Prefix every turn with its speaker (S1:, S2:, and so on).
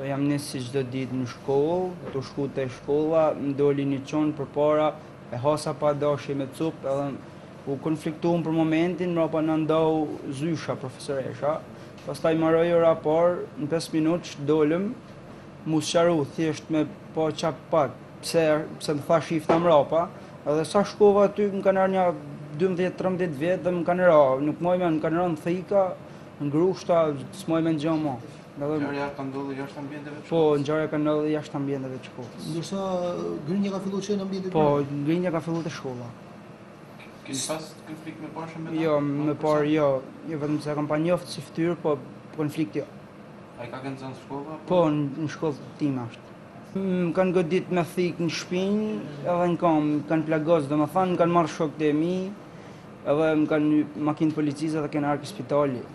S1: Jam nis si çdo ditë në shkollë, të shku te shkolla, më doli një çon përpara, e hasa pa dashje me cup, edhe u konfliktuam për momentin, mrapa na ndau zysha profesoresha. Pastaj marroi ora par, në 5 minutë dolëm, mu sqaru thjesht me pa çap pak, pse më tha shifta mrapa, edhe sa shkova aty më kanë ardhur një 12-13 vjet dhe më kanë ra, nuk moj me më kanë rënë thika, në grushta, s'moj me gjë më.
S2: Ngjarja ka ndodhur jashtë ambienteve të shkollës?
S1: Po, ngjarja ka ndodhur jashtë ambienteve të shkollës.
S3: Ndërsa grinja ka filluar në ambientet?
S1: Po, grinja ka filluar te shkolla.
S2: Keni pas konflikt me parë me ta?
S1: Jo, me parë jo, vetëm se kam pa njoftë si fytyrë, po konflikt jo.
S2: Ai ka qenë në shkolla?
S1: Po, në shkollë time është. Më kanë godit me thik në shpinë, edhe në kam, më kanë plagos, domethënë më kanë marrë shokët e mi, edhe më kanë makinë policisë dhe kanë ardhur në spitali.